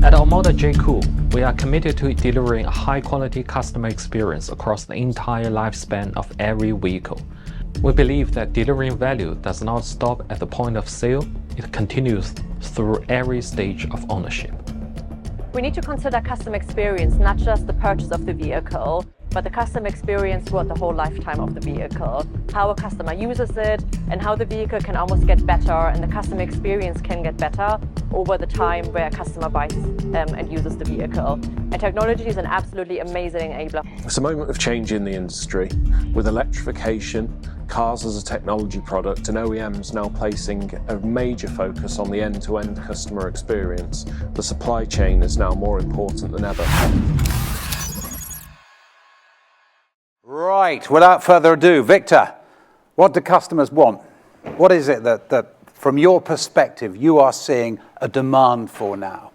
At OMODA JAECOO, we are committed to delivering a high-quality customer experience across the entire lifespan of every vehicle. We believe that delivering value does not stop at the point of sale, it continues through every stage of ownership. We need to consider customer experience, not just the purchase of the vehicle, but the customer experience throughout the whole lifetime of the vehicle. How a customer uses it and how the vehicle can almost get better and the customer experience can get better over the time where a customer buys and uses the vehicle. And technology is an absolutely amazing enabler. It's a moment of change in the industry. With electrification, cars as a technology product, and OEMs now placing a major focus on the end-to-end customer experience, the supply chain is now more important than ever. Right, without further ado, Victor, what do customers want? What is it that from your perspective, you are seeing a demand for now?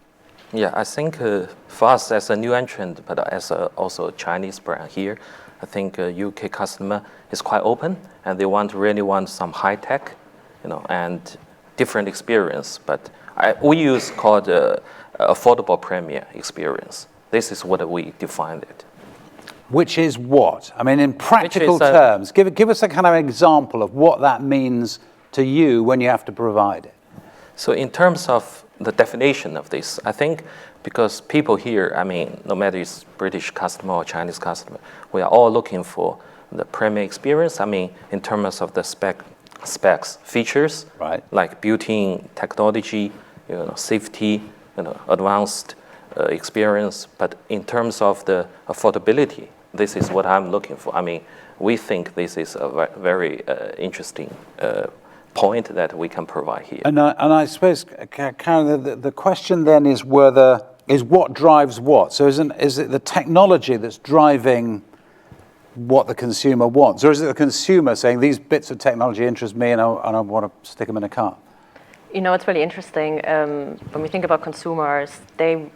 Yeah, I think for us as a new entrant, but as also a Chinese brand here, I think UK customer is quite open and they really want some high tech, and different experience. But we use called affordable premium experience. This is what we defined it. Which is what? I mean, in practical terms, give us a kind of example of what that means to you when you have to provide it. So in terms of the definition of this, I think because people here, no matter it's British customer or Chinese customer, we are all looking for the premium experience. In terms of the specs, features, right, like built-in technology, safety, advanced experience. But in terms of the affordability, this is what I'm looking for. We think this is a very interesting point that we can provide here. And I suppose, Karen, the question then is what drives what? So is it the technology that's driving what the consumer wants? Or is it the consumer saying, these bits of technology interest me and I want to stick them in a car? It's really interesting. When we think about consumers, their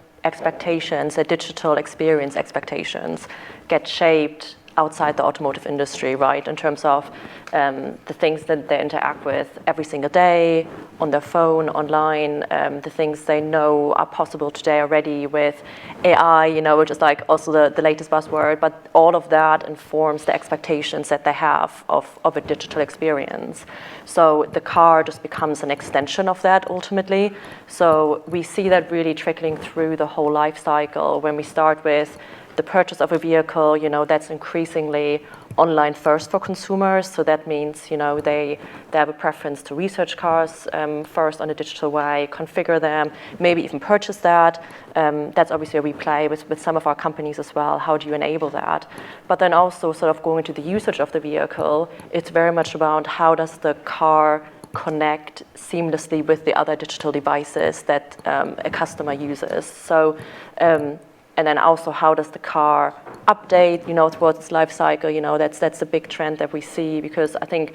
digital experience expectations get shaped outside the automotive industry, right? In terms of the things that they interact with every single day, on their phone, online, the things they know are possible today already with AI, which is like also the latest buzzword, but all of that informs the expectations that they have of a digital experience. So the car just becomes an extension of that ultimately. So we see that really trickling through the whole life cycle when we start with the purchase of a vehicle, that's increasingly online first for consumers. So that means, they have a preference to research cars first on a digital way, configure them, maybe even purchase that. That's obviously where we play with some of our companies as well. How do you enable that? But then also sort of going to the usage of the vehicle, it's very much around how does the car connect seamlessly with the other digital devices that a customer uses. So, and then also how does the car update, towards its life cycle, that's a big trend that we see because I think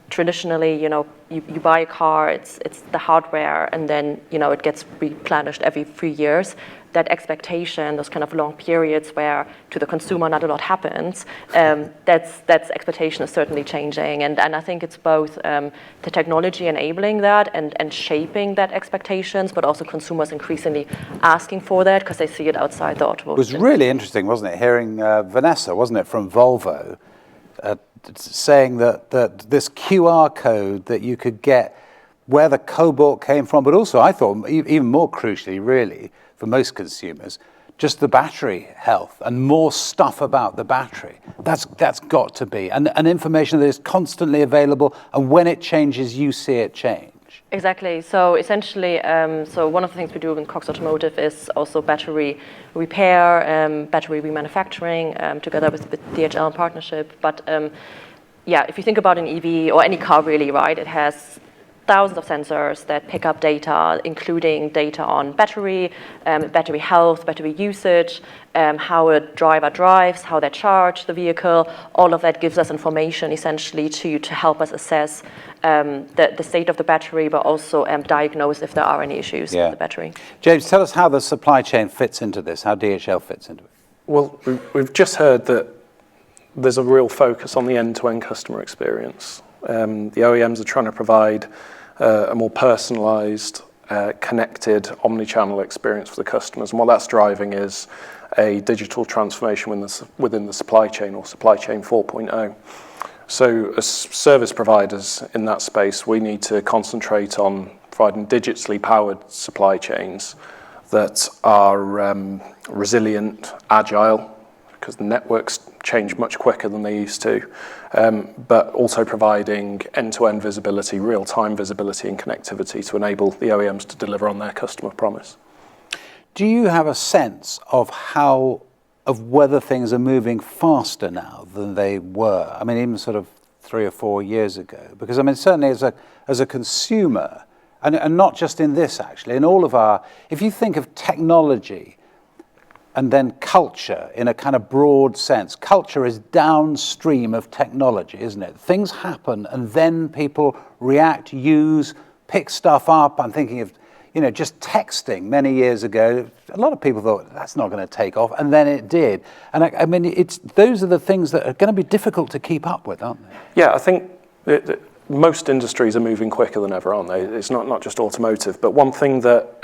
traditionally, you buy a car, it's the hardware and then, it gets replenished every 3 years. That expectation, those kind of long periods where to the consumer not a lot happens, that's expectation is certainly changing. And I think it's both the technology enabling that and shaping that expectations, but also consumers increasingly asking for that because they see it outside the automotive. It was really interesting, wasn't it, hearing Vanessa, wasn't it, from Volvo, saying that this QR code that you could get where the cobalt came from, but also I thought even more crucially, really, for most consumers, just the battery health and more stuff about the battery. That's got to be, and information that is constantly available, and when it changes, you see it change. Exactly. So essentially, so one of the things we do in Cox Automotive is also battery repair, battery remanufacturing, together with DHL in partnership. But if you think about an EV or any car really, right, it has thousands of sensors that pick up data, including data on battery health, battery usage, how a driver drives, how they charge the vehicle. All of that gives us information essentially to help us assess the state of the battery, but also diagnose if there are any issues with the battery. James, tell us how the supply chain fits into this, how DHL fits into it. Well, we've just heard that there's a real focus on the end-to-end customer experience. The OEMs are trying to provide a more personalized connected omni-channel experience for the customers. And what that's driving is a digital transformation within the supply chain, or supply chain 4.0. So as service providers in that space, we need to concentrate on providing digitally powered supply chains that are resilient, agile, because the networks change much quicker than they used to, but also providing end-to-end visibility, real-time visibility and connectivity to enable the OEMs to deliver on their customer promise. Do you have a sense of whether things are moving faster now than they were? I mean, even sort of 3 or 4 years ago. Because I mean, certainly as a consumer, and not just in this actually, in all of our, if you think of technology and then culture in a kind of broad sense, culture is downstream of technology, isn't it? Things happen and then people react, use, pick stuff up. I'm thinking of, you know, just texting many years ago. A lot of people thought that's not going to take off, and then it did. And I mean, those are the things that are going to be difficult to keep up with, aren't they? Yeah, I think most industries are moving quicker than ever, aren't they? It's not just automotive. But one thing that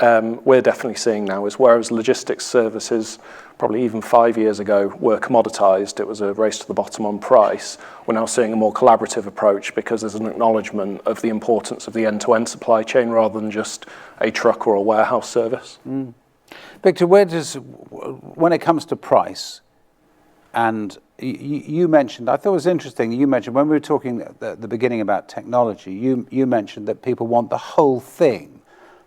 we're definitely seeing now is, whereas logistics services probably even 5 years ago were commoditized, it was a race to the bottom on price, we're now seeing a more collaborative approach, because there's an acknowledgement of the importance of the end-to-end supply chain rather than just a truck or a warehouse service. Mm. Victor, when it comes to price, and you mentioned, I thought it was interesting, you mentioned when we were talking at the beginning about technology, you mentioned that people want the whole thing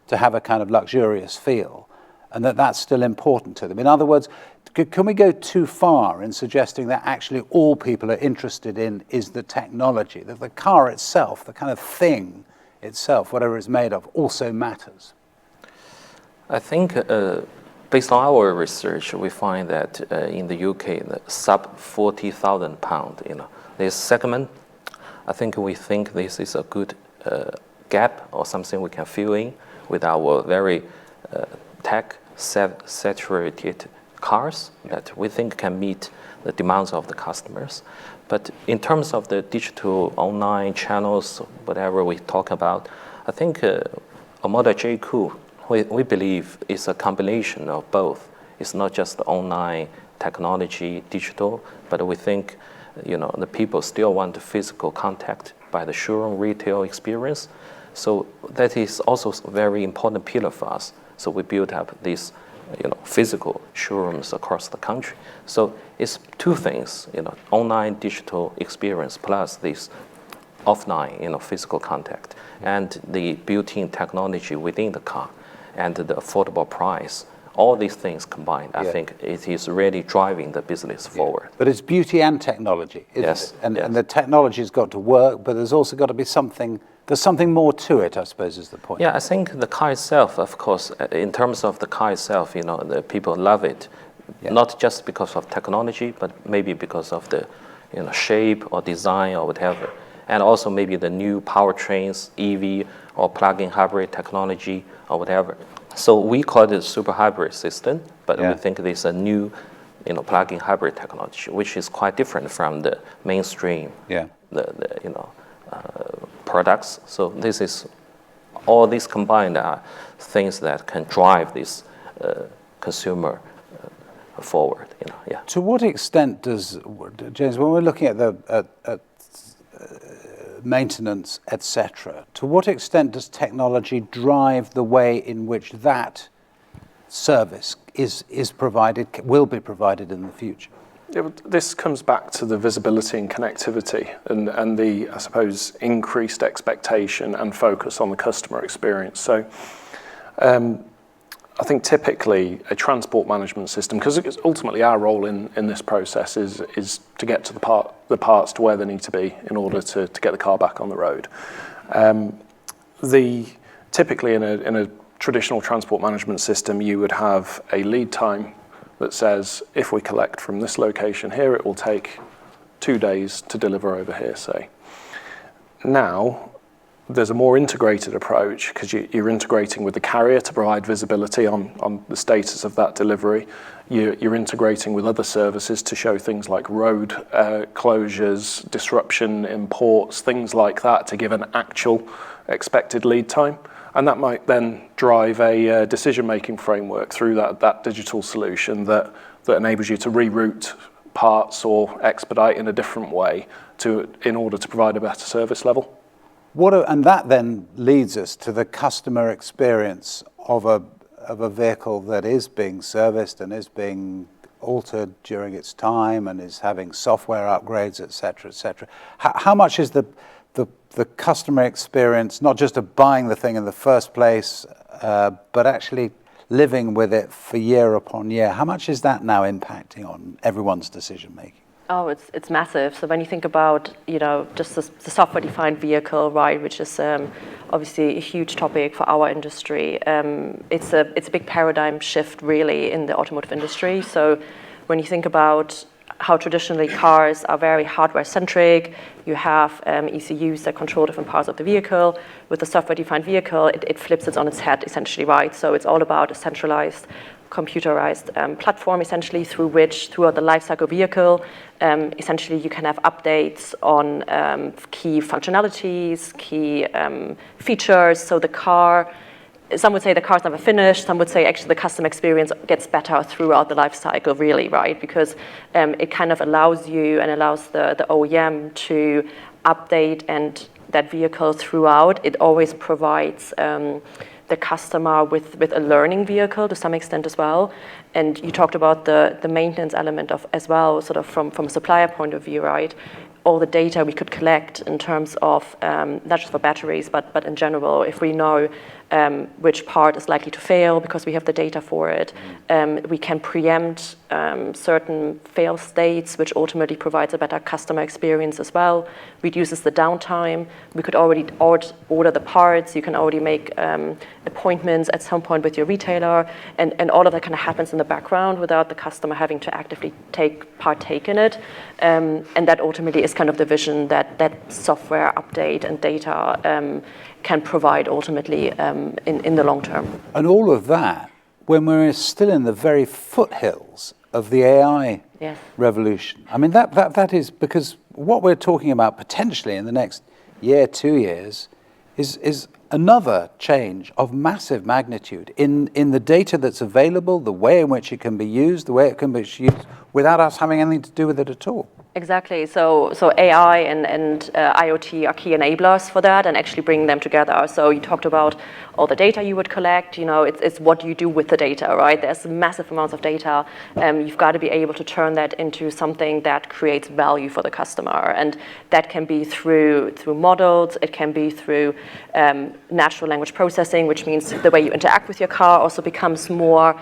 to have a kind of luxurious feel, and that's still important to them. In other words, can we go too far in suggesting that actually all people are interested in is the technology, that the car itself, the kind of thing itself, whatever it's made of, also matters? I think based on our research, we find that in the UK, the sub £40,000, this segment, I think we think this is a good gap or something we can fill in with our very tech-saturated cars that we think can meet the demands of the customers. But in terms of the digital online channels, whatever we talk about, I think OMODA JAECOO, we believe it's a combination of both. It's not just the online technology, digital, but we think, the people still want the physical contact by the showroom retail experience. So that is also a very important pillar for us. So we built up these, physical showrooms across the country. So it's two things, online digital experience plus this offline, physical contact, and the built-in technology within the car, and the affordable price. All these things combined, I think it is really driving the business forward. But it's beauty and technology, isn't it? And the technology's got to work, but there's also got to be there's something more to it, I suppose, is the point. Yeah, I think the car itself, of course, in terms of the car itself, the people love it, not just because of technology, but maybe because of the, shape or design or whatever. And also maybe the new powertrains, EV or plug-in hybrid technology or whatever. So we call it a super hybrid system, but we think there's a new, plug-in hybrid technology, which is quite different from the mainstream, products. So this is, all these combined are things that can drive this consumer forward. To what extent does, James, when we're looking at at maintenance, etc., to what extent does technology drive the way in which that service is provided, will be provided in the future? Yeah, this comes back to the visibility and connectivity and the, I suppose, increased expectation and focus on the customer experience. So I think typically a transport management system, because ultimately our role in this process is to get to the parts to where they need to be in order to get the car back on the road. Typically in a traditional transport management system, you would have a lead time that says, if we collect from this location here, it will take 2 days to deliver over here, say. Now, there's a more integrated approach, because you're integrating with the carrier to provide visibility on the status of that delivery. You're integrating with other services to show things like road closures, disruption in ports, things like that, to give an actual expected lead time. And that might then drive a decision-making framework through that digital solution that enables you to reroute parts or expedite in a different way in order to provide a better service level. And that then leads us to the customer experience of a vehicle that is being serviced and is being altered during its time and is having software upgrades, et cetera, et cetera. How much is the customer experience, not just of buying the thing in the first place, but actually living with it for year upon year? How much is that now impacting on everyone's decision making? Oh, it's massive. So when you think about, just the software-defined vehicle, right, which is obviously a huge topic for our industry, it's a big paradigm shift really in the automotive industry. So when you think about how traditionally cars are very hardware-centric, you have ECUs that control different parts of the vehicle. With the software-defined vehicle, it flips it on its head, essentially, right? So it's all about a centralized, computerized platform, essentially, throughout the lifecycle vehicle, essentially you can have updates on key functionalities, key features. So the car, some would say the car's never finished, some would say actually the customer experience gets better throughout the life cycle, really, right? Because it kind of allows you and allows the OEM to update and that vehicle throughout. It always provides the customer with a learning vehicle to some extent as well. And you talked about the maintenance element of as well, sort of from a supplier point of view, right? All the data we could collect in terms of not just for batteries, but in general, if we know which part is likely to fail because we have the data for it, we can preempt certain fail states, which ultimately provides a better customer experience as well, reduces the downtime. We could already order the parts. You can already make appointments at some point with your retailer, and all of that kind of happens in the background without the customer having to actively partake in it. And that ultimately is kind of the vision that software update and data can provide ultimately in the long term. And all of that, when we're still in the very foothills of the AI revolution. I mean, that is because what we're talking about potentially in the next year, 2 years, is another change of massive magnitude in the data that's available, the way in which it can be used, the way it can be used without us having anything to do with it at all. Exactly. So AI and IoT are key enablers for that and actually bringing them together. So you talked about all the data you would collect. It's what you do with the data, right? There's massive amounts of data. You've got to be able to turn that into something that creates value for the customer, and that can be through models. It can be through natural language processing, which means the way you interact with your car also becomes more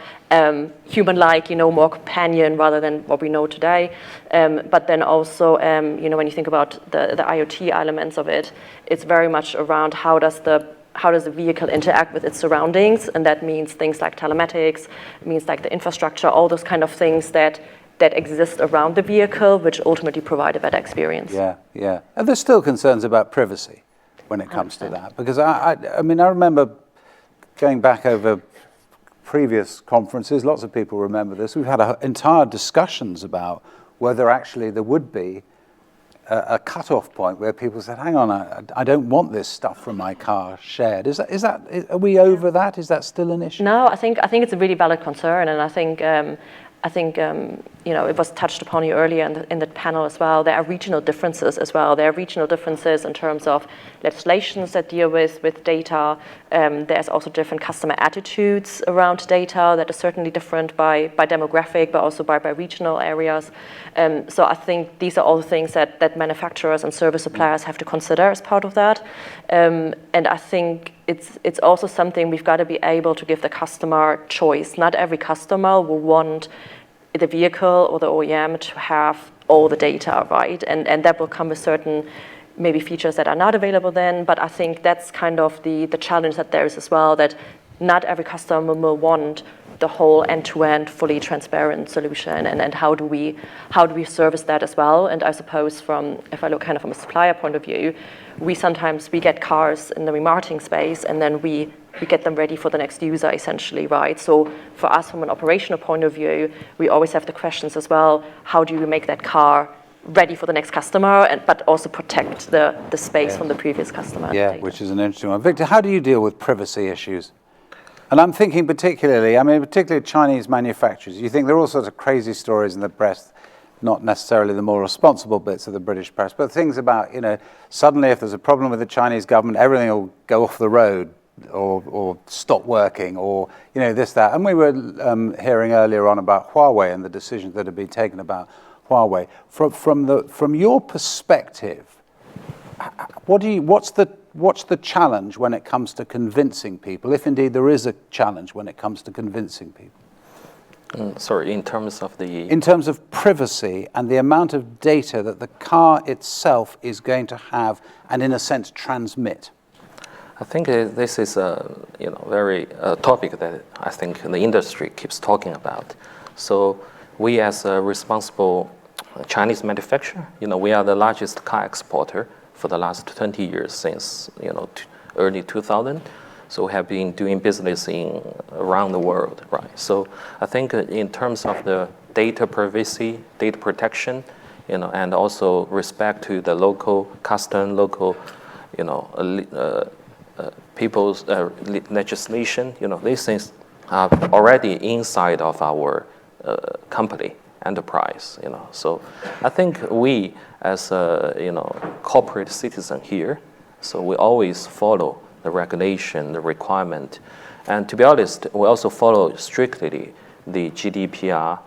human-like, more companion rather than what we know today. But then also, when you think about the IoT elements of it, it's very much around how does the vehicle interact with its surroundings, and that means things like telematics, it means like the infrastructure, all those kind of things that exist around the vehicle, which ultimately provide a better experience. Yeah. And there's still concerns about privacy when it comes to that, because I remember going back over previous conferences, lots of people remember this, we've had entire discussions about whether actually there would be a cutoff point where people said, hang on, I don't want this stuff from my car shared. Are we over that? Is that still an issue? No, I think it's a really valid concern, and I think it was touched upon you earlier in the panel as well. There are regional differences as well. There are regional differences in terms of legislations that deal with data. There's also different customer attitudes around data that are certainly different by demographic, but also by regional areas. So I think these are all things that manufacturers and service suppliers have to consider as part of that. And I think it's also something we've got to be able to give the customer choice. Not every customer will want the vehicle or the OEM to have all the data, right? And that will come with certain maybe features that are not available then, but I think that's kind of the challenge that there is as well, that not every customer will want the whole end-to-end, fully transparent solution, and how do we service that as well? And I suppose if I look kind of from a supplier point of view, we get cars in the remarketing space, and then we get them ready for the next user, essentially, right? So for us, from an operational point of view, we always have the questions as well, how do we make that car ready for the next customer, but also protect the space from the previous customer. Yeah, which is an interesting one. Victor, how do you deal with privacy issues? And I'm thinking particularly Chinese manufacturers. You think there are all sorts of crazy stories in the press, not necessarily the more responsible bits of the British press, but things about, suddenly if there's a problem with the Chinese government, everything will go off the road or stop working or, this, that. And we were hearing earlier on about Huawei and the decisions that have been taken about Huawei. From your perspective, what's the challenge when it comes to convincing people, if indeed there is a challenge when it comes to convincing people? Sorry, in terms of the... In terms of privacy and the amount of data that the car itself is going to have and, in a sense, transmit. I think this is a very topic that I think the industry keeps talking about. So we, as a responsible Chinese manufacturer, we are the largest car exporter for the last 20 years since early 2000. So we have been doing business around the world, right? So I think in terms of the data privacy, data protection, and also respect to the local custom, local, people's legislation, these things are already inside of our company enterprise, So I think we, as a corporate citizen here, so we always follow the regulation, the requirement, and to be honest, we also follow strictly the GDPR,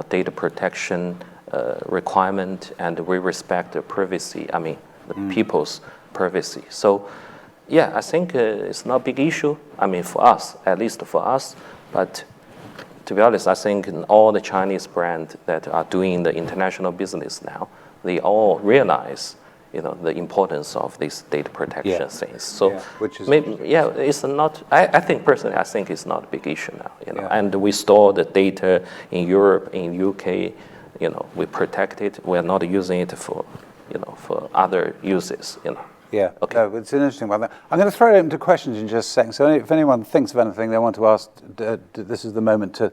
data protection requirement, and we respect the privacy. The people's privacy. So, yeah, I think it's not a big issue. For us, at least for us, but. To be honest, I think all the Chinese brands that are doing the international business now, they all realize, the importance of these data protection things. So, which is it's not. I think personally, I think it's not a big issue now. And we store the data in Europe, in UK. We protect it. We are not using it for, for other uses. Yeah, okay. No, it's an interesting one. I'm going to throw it open to questions in just a second. So if anyone thinks of anything they want to ask, this is the moment to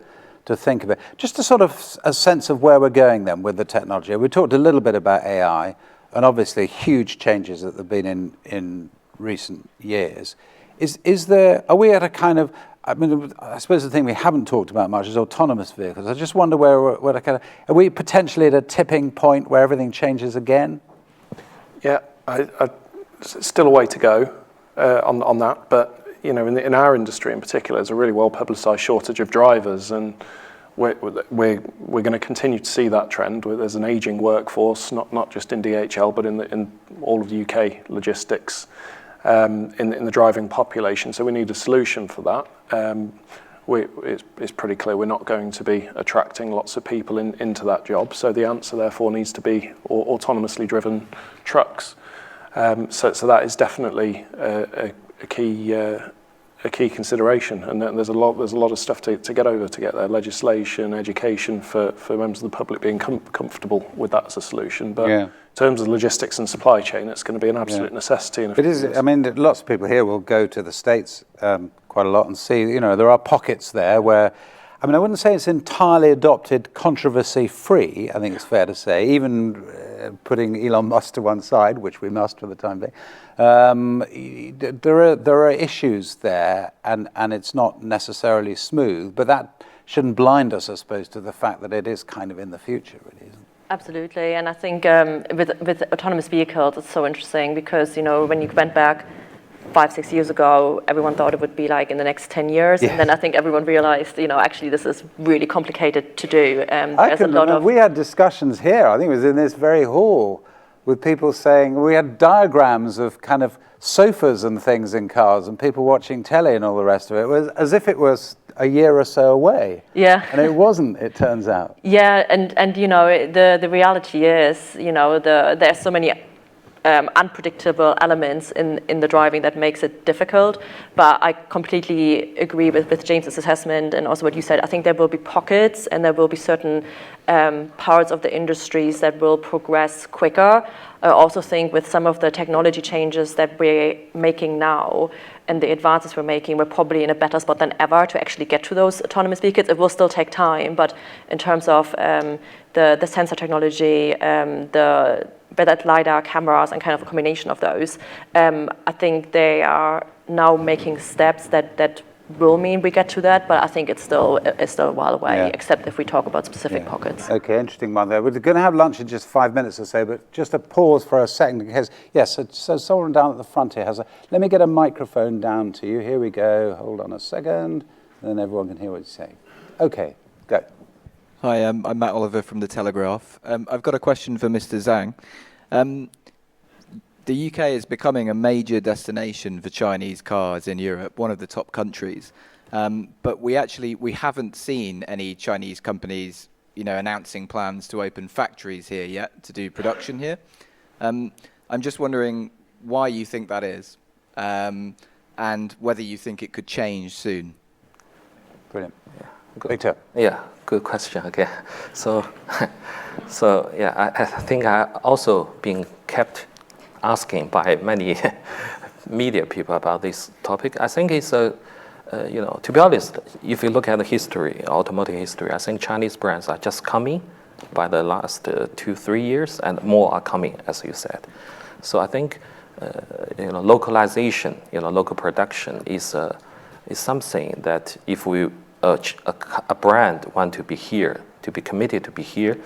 think of it. Just a sort of a sense of where we're going then with the technology. We talked a little bit about AI, and obviously huge changes that have been in recent years. Are we at a kind of, I suppose the thing we haven't talked about much is autonomous vehicles. I just wonder are we potentially at a tipping point where everything changes again? Yeah, still a way to go on that, but in our industry in particular, there's a really well-publicised shortage of drivers, and we're going to continue to see that trend. There's an ageing workforce, not just in DHL, but in all of the UK logistics, in the driving population. So we need a solution for that. It's pretty clear we're not going to be attracting lots of people into that job. So the answer, therefore, needs to be autonomously driven trucks. So that is definitely a key consideration, and there's a lot of stuff to get over to get there. Legislation, education for members of the public being comfortable with that as a solution. But in terms of logistics and supply chain, it's going to be an absolute necessity. It is. Lots of people here will go to the States quite a lot and see. There are pockets there where. I wouldn't say it's entirely adopted controversy-free, I think it's fair to say, even putting Elon Musk to one side, which we must for the time being. There are issues there, and it's not necessarily smooth, but that shouldn't blind us, I suppose, to the fact that it is kind of in the future, really, isn't it? Absolutely, and I think with autonomous vehicles, it's so interesting because, when you went back 5-6 years ago, everyone thought it would be like in the next 10 years, and then I think everyone realized, actually this is really complicated to do. We had discussions here, I think it was in this very hall, with people saying, we had diagrams of kind of sofas and things in cars and people watching telly and all the rest of it. It was as if it was a year or so away. Yeah. And it wasn't, it turns out. Yeah, and the reality is, there's so many unpredictable elements in the driving that makes it difficult. But I completely agree with James's assessment and also what you said. I think there will be pockets and there will be certain parts of the industries that will progress quicker. I also think with some of the technology changes that we're making now and the advances we're making, we're probably in a better spot than ever to actually get to those autonomous vehicles. It will still take time, but in terms of the sensor technology, the better LiDAR cameras and kind of a combination of those, I think they are now making steps that will mean we get to that, but I think it's still a while away, except if we talk about specific pockets. Okay, interesting one there. We're going to have lunch in just 5 minutes or so, but just a pause for a second because, yes, so someone down at the front here let me get a microphone down to you. Here we go. Hold on a second, then everyone can hear what you say. Okay, go. Hi, I'm Matt Oliver from The Telegraph. I've got a question for Mr. Zhang. The UK is becoming a major destination for Chinese cars in Europe, one of the top countries. But we haven't seen any Chinese companies, announcing plans to open factories here yet to do production here. I'm just wondering why you think that is, and whether you think it could change soon. Brilliant. Victor. Yeah, good question again. So yeah, I think I also been kept asking by many media people about this topic. I think it's to be honest, if you look at the history, automotive history, I think Chinese brands are just coming by the last 2-3 years, and more are coming, as you said. So I think localization, local production is something that if we a brand want to be here, to be committed to be here,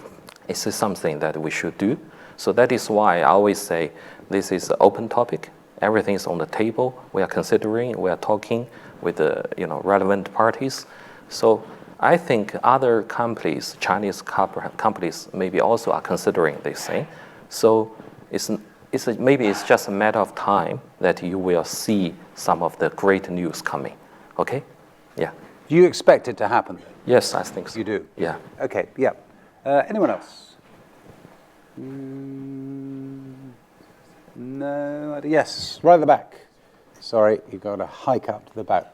it's something that we should do. So that is why I always say this is an open topic. Everything is on the table. We are considering, we are talking with the relevant parties. So I think other companies, Chinese companies, maybe also are considering this thing. So maybe it's just a matter of time that you will see some of the great news coming. Okay? Yeah. Do you expect it to happen? Yes, I think so. You do? Yeah. Okay, yeah. Anyone else? No? Yes, right at the back. Sorry, you've got to hike up to the back.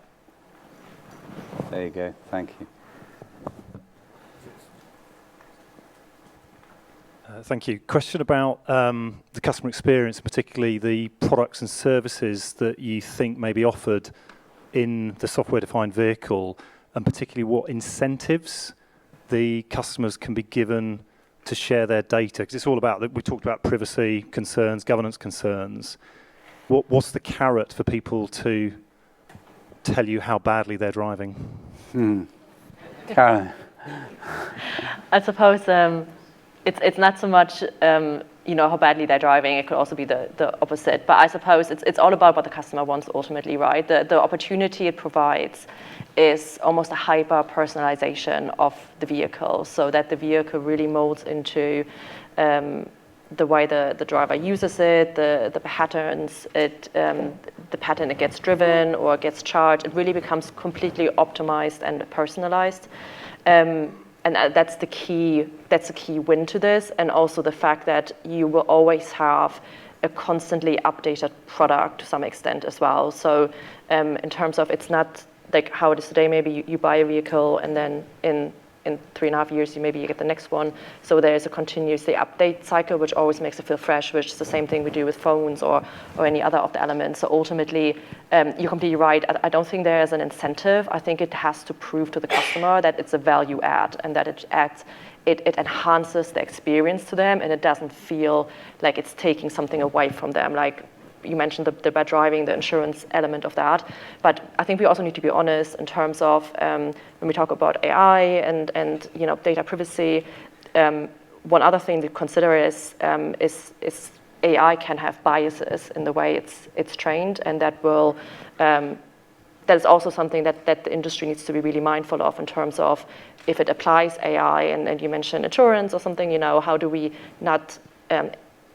There you go, thank you. Thank you. Question about the customer experience, particularly the products and services that you think may be offered in the software-defined vehicle, and particularly what incentives the customers can be given to share their data. Because it's all about, we talked about privacy concerns, governance concerns. What's the carrot for people to tell you how badly they're driving? Karoline. I suppose it's not so much how badly they're driving. It could also be the opposite. But I suppose it's all about what the customer wants ultimately, right? The opportunity it provides is almost a hyper personalization of the vehicle, so that the vehicle really molds into the way the driver uses it, the patterns, the pattern it gets driven or gets charged. It really becomes completely optimized and personalized. And that's the key win to this, and also the fact that you will always have a constantly updated product to some extent as well. So in terms of, it's not like how it is today, maybe you buy a vehicle and then in 3.5 years you get the next one. So there's a continuously update cycle, which always makes it feel fresh, which is the same thing we do with phones or any other of the elements. So ultimately, you're completely right. I don't think there is an incentive. I think it has to prove to the customer that it's a value add and that it enhances the experience to them, and it doesn't feel like it's taking something away from them. Like you mentioned the bad driving, the insurance element of that. But I think we also need to be honest in terms of when we talk about AI and data privacy. One other thing to consider is AI can have biases in the way it's trained, and that is also something that the industry needs to be really mindful of in terms of if it applies AI, and you mentioned insurance or something, how do we not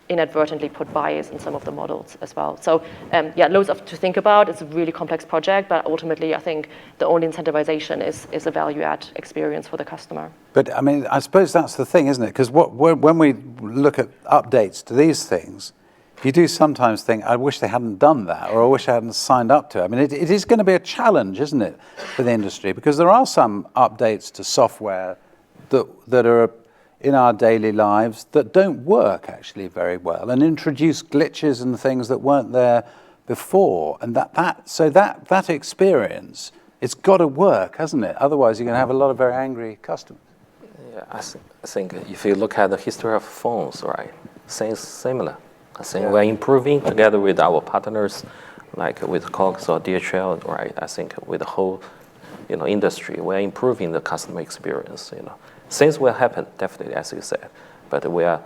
inadvertently put bias in some of the models as well. So loads to think about. It's a really complex project, but ultimately I think the only incentivization is a value add experience for the customer. But I mean, I suppose that's the thing, isn't it? Because when we look at updates to these things, you do sometimes think, I wish they hadn't done that, or I wish I hadn't signed up to it. I mean, it is going to be a challenge, isn't it, for the industry? Because there are some updates to software that are in our daily lives that don't work actually very well and introduce glitches and things that weren't there before. And that experience, it's got to work, hasn't it? Otherwise, you're going to have a lot of very angry customers. Yeah, I think if you look at the history of phones, right, things similar. I think we're improving together with our partners, like with Cox or DHL, right? I think with the whole, industry, we're improving the customer experience. Things will happen definitely, as you said, but we are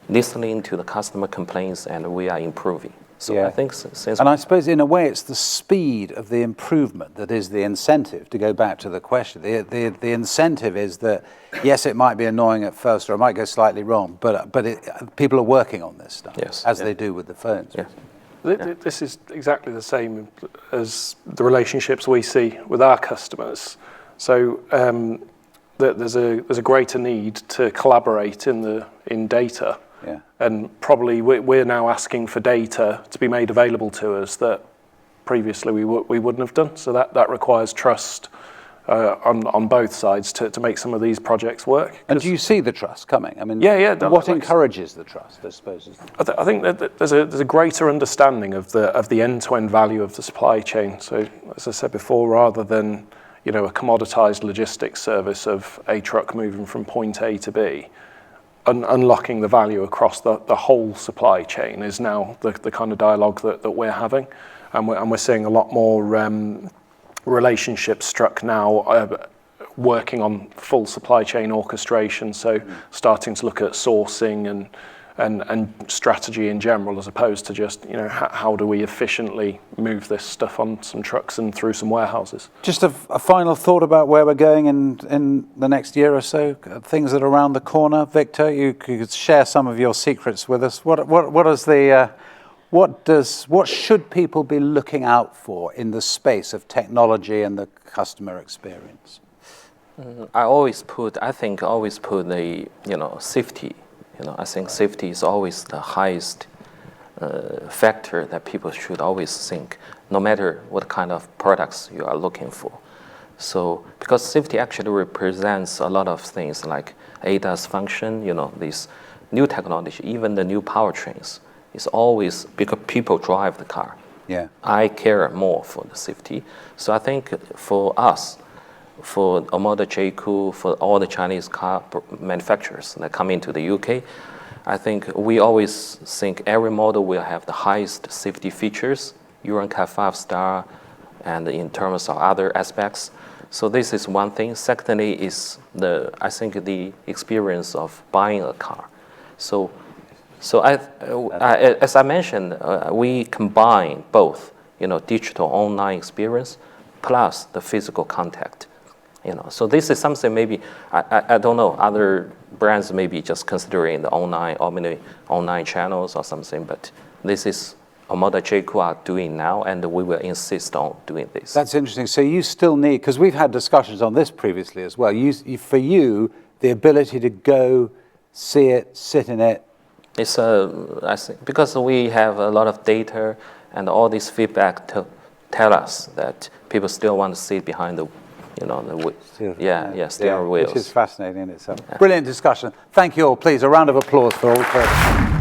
listening to the customer complaints and we are improving. So I think since. And I suppose in a way it's the speed of the improvement that is the incentive. To go back to the question, the incentive is that yes, it might be annoying at first, or it might go slightly wrong, but people are working on this stuff, as they do with the phones. Yeah. This is exactly the same as the relationships we see with our customers. So there's a greater need to collaborate in data. Yeah. And probably we're now asking for data to be made available to us that previously we wouldn't have done. So that requires trust on both sides to make some of these projects work. And do you see the trust coming? I mean, what encourages the trust, I suppose? I think that there's a greater understanding of the end-to-end value of the supply chain. So as I said before, rather than a commoditized logistics service of a truck moving from point A to B, unlocking the value across the whole supply chain is now the kind of dialogue that we're having, and we're seeing a lot more relationships struck now, working on full supply chain orchestration. So starting to look at sourcing and strategy in general, as opposed to just how do we efficiently move this stuff on some trucks and through some warehouses. Just a final thought about where we're going in the next year or so, things that are around the corner. Victor, you could share some of your secrets with us. What should people be looking out for in the space of technology and the customer experience? I think always put the safety. I think safety is always the highest factor that people should always think, no matter what kind of products you are looking for. So, because safety actually represents a lot of things like ADAS function, this new technology, even the new powertrains, is always because people drive the car. Yeah. I care more for the safety. So I think for us, for OMODA, JAECOO, for all the Chinese car manufacturers that come into the UK, I think we always think every model will have the highest safety features, Euro NCAP 5-star, and in terms of other aspects. So this is one thing. Secondly is I think the experience of buying a car. So as I mentioned, we combine both, digital online experience plus the physical contact. So this is something maybe I don't know, other brands maybe just considering the online channels or something, but this is OMODA, JAECOO are doing now, and we will insist on doing this. That's interesting. So you still need, because we've had discussions on this previously as well. For you, the ability to go see it, sit in it. It's I think because we have a lot of data and all this feedback to tell us that people still want to sit behind the steering wheels. Which is fascinating in itself. Yeah. Brilliant discussion. Thank you all. Please, a round of applause for all three.